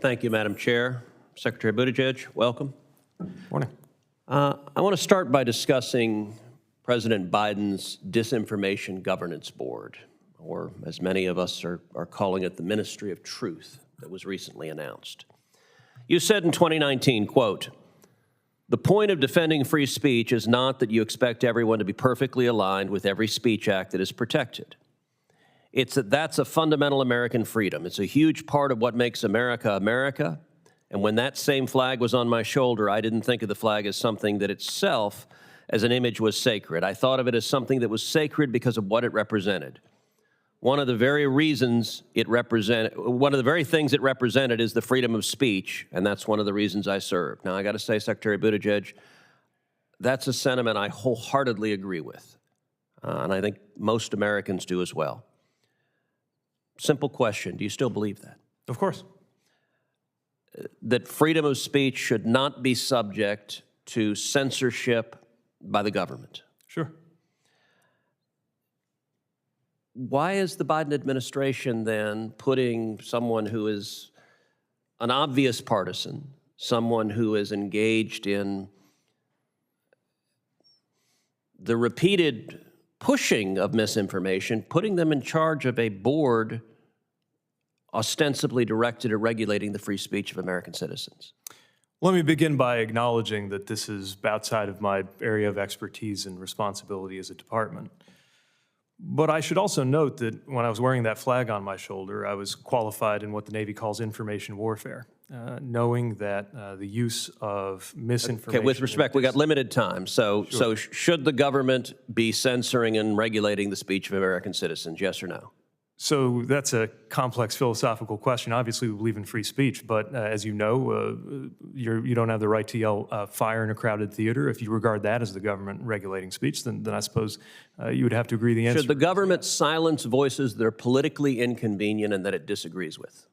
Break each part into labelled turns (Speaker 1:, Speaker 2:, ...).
Speaker 1: Thank you, Madam Chair. Secretary Buttigieg, welcome.
Speaker 2: Morning.
Speaker 1: I want to start by discussing President Biden's Disinformation Governance Board, or as many of us are calling it, the Ministry of Truth, that was recently announced. You said in 2019, quote, "The point of defending free speech is not that you expect everyone to be perfectly aligned with every speech act that is protected. It's that that's a fundamental American freedom. It's a huge part of what makes America, America. And when that same flag was on my shoulder, I didn't think of the flag as something that itself, as an image, was sacred. I thought of it as something that was sacred because of what it represented. One of the very things it represented is the freedom of speech, and that's one of the reasons I served." Now, I got to say, Secretary Buttigieg, that's a sentiment I wholeheartedly agree with, and I think most Americans do as well. Simple question, do you still believe that?
Speaker 2: Of course.
Speaker 1: That freedom of speech should not be subject to censorship by the government?
Speaker 2: Sure.
Speaker 1: Why is the Biden administration then putting someone who is an obvious partisan, someone who is engaged in the repeated pushing of misinformation, putting them in charge of a board ostensibly directed at regulating the free speech of American citizens?
Speaker 2: Let me begin by acknowledging that this is outside of my area of expertise and responsibility as a department. But I should also note that when I was wearing that flag on my shoulder, I was qualified in what the Navy calls information warfare, knowing that the use of misinformation...
Speaker 1: Okay, with respect, we got limited time. So should the government be censoring and regulating the speech of American citizens, yes or no?
Speaker 2: So that's a complex philosophical question. Obviously, we believe in free speech, but as you know, you don't have the right to yell fire in a crowded theater. If you regard that as the government regulating speech, then I suppose you would have to agree the answer.
Speaker 1: Should the government silence voices that are politically inconvenient and that it disagrees with?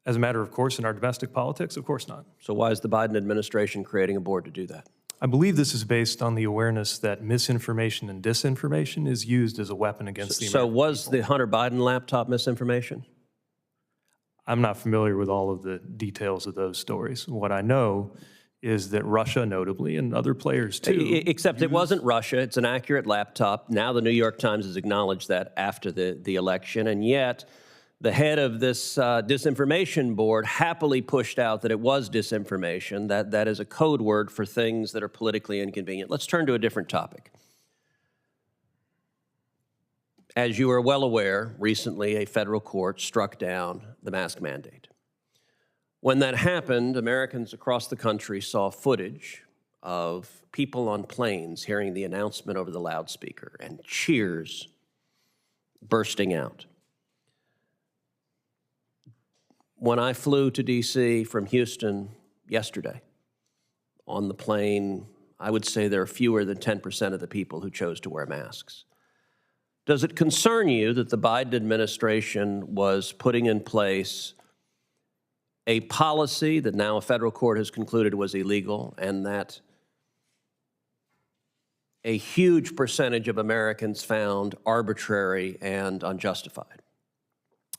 Speaker 2: As a matter of course, in our domestic politics, of course not.
Speaker 1: So why is the Biden administration creating a board to do that?
Speaker 2: I believe this is based on the awareness that misinformation and disinformation is used as a weapon against the American people.
Speaker 1: So was the Hunter Biden laptop misinformation?
Speaker 2: I'm not familiar with all of the details of those stories. What I know is that Russia, notably, and other players too.
Speaker 1: Except it wasn't Russia. It's an accurate laptop. Now the New York Times has acknowledged that after the election, and yet the head of this disinformation board happily pushed out that it was disinformation. That is a code word for things that are politically inconvenient. Let's turn to a different topic. As you are well aware, recently a federal court struck down the mask mandate. When that happened, Americans across the country saw footage of people on planes hearing the announcement over the loudspeaker and cheers bursting out. When I flew to D.C. from Houston yesterday, on the plane, I would say there are fewer than 10% of the people who chose to wear masks. Does it concern you that the Biden administration was putting in place a policy that now a federal court has concluded was illegal, and that a huge percentage of Americans found arbitrary and unjustified?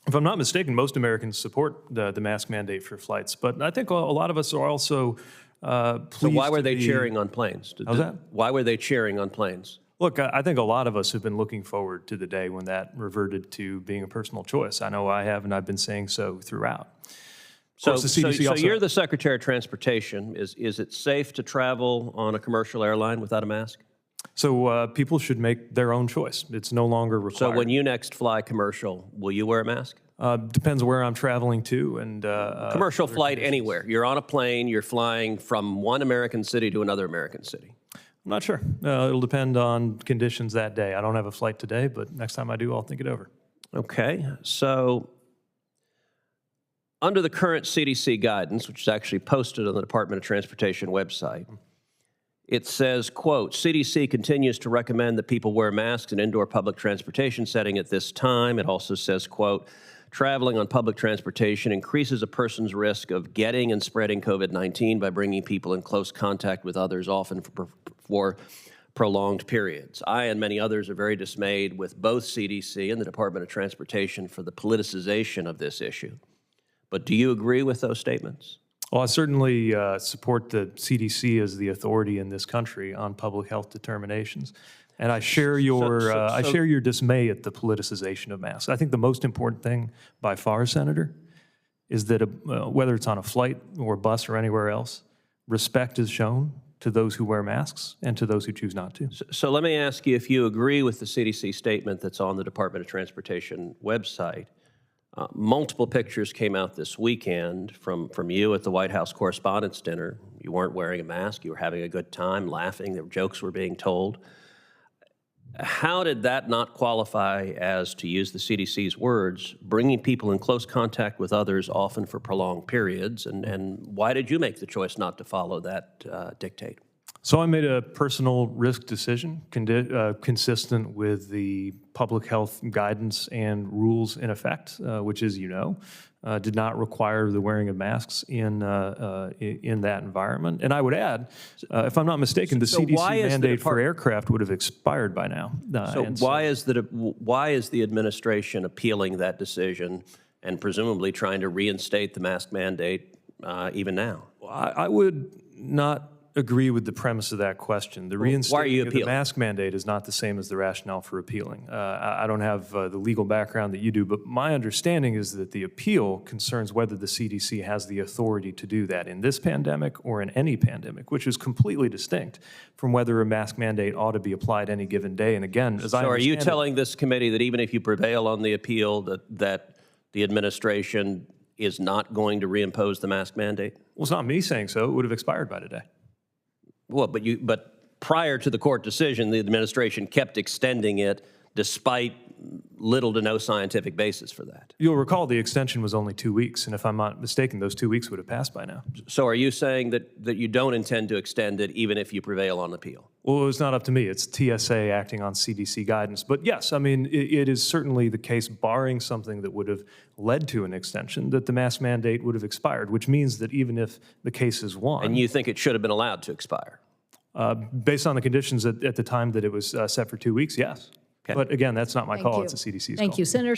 Speaker 2: If I'm not mistaken, most Americans support the mask mandate for flights, but I think a lot of us are also pleased.
Speaker 1: So why were they cheering on planes?
Speaker 2: How's that?
Speaker 1: Why were they cheering on planes?
Speaker 2: Look, I think a lot of us have been looking forward to the day when that reverted to being a personal choice. I know I have, and I've been saying so throughout.
Speaker 1: So you're the Secretary of Transportation. Is it safe to travel on a commercial airline without a mask?
Speaker 2: So people should make their own choice. It's no longer required.
Speaker 1: So when you next fly commercial, will you wear a mask?
Speaker 2: Depends where I'm traveling to. And
Speaker 1: commercial flight anywhere. You're on a plane, you're flying from one American city to another American city.
Speaker 2: I'm not sure. It'll depend on conditions that day. I don't have a flight today, but next time I do, I'll think it over.
Speaker 1: Okay, so under the current CDC guidance, which is actually posted on the Department of Transportation website, it says, quote, CDC continues to recommend that people wear masks in indoor public transportation setting at this time. It also says, quote, traveling on public transportation increases a person's risk of getting and spreading COVID-19 by bringing people in close contact with others, often for prolonged periods. I and many others are very dismayed with both CDC and the Department of Transportation for the politicization of this issue. But do you agree with those statements?
Speaker 2: Well, I certainly support the CDC as the authority in this country on public health determinations. And I share your dismay at the politicization of masks. I think the most important thing by far, Senator, is that whether it's on a flight or a bus or anywhere else, respect is shown to those who wear masks and to those who choose not to.
Speaker 1: So let me ask you if you agree with the CDC statement that's on the Department of Transportation website. Multiple pictures came out this weekend from you at the White House Correspondents' Dinner. You weren't wearing a mask. You were having a good time, laughing. There were jokes were being told. How did that not qualify as, to use the CDC's words, bringing people in close contact with others, often for prolonged periods? And why did you make the choice not to follow that dictate?
Speaker 2: So I made a personal risk decision consistent with the public health guidance and rules in effect, which, as you know, did not require the wearing of masks in that environment. And I would add, if I'm not mistaken, the CDC mandate for aircraft would have expired by now.
Speaker 1: Why is the administration appealing that decision and presumably trying to reinstate the mask mandate even now?
Speaker 2: I would not agree with the premise of that question. The reinstatement of the mask mandate is not the same as the rationale for appealing. I don't have the legal background that you do, but my understanding is that the appeal concerns whether the CDC has the authority to do that in this pandemic or in any pandemic, which is completely distinct from whether a mask mandate ought to be applied any given day. And again, as I understand it—
Speaker 1: So are you telling this committee that even if you prevail on the appeal, that the administration is not going to reimpose the mask mandate?
Speaker 2: Well, it's not me saying so. It would have expired by today.
Speaker 1: Well, but prior to the court decision, the administration kept extending it despite little to no scientific basis for that.
Speaker 2: You'll recall the extension was only 2 weeks, and if I'm not mistaken, those 2 weeks would have passed by now.
Speaker 1: So are you saying that you don't intend to extend it even if you prevail on appeal?
Speaker 2: Well, it's not up to me. It's TSA acting on CDC guidance. But yes, I mean, it is certainly the case, barring something that would have led to an extension, that the mask mandate would have expired, which means that even if the case is won—
Speaker 1: And you think it should have been allowed to expire?
Speaker 2: Based on the conditions at the time that it was set for 2 weeks, yes. Okay. But again, that's not my call. It's the CDC's call.
Speaker 3: Thank you. Senator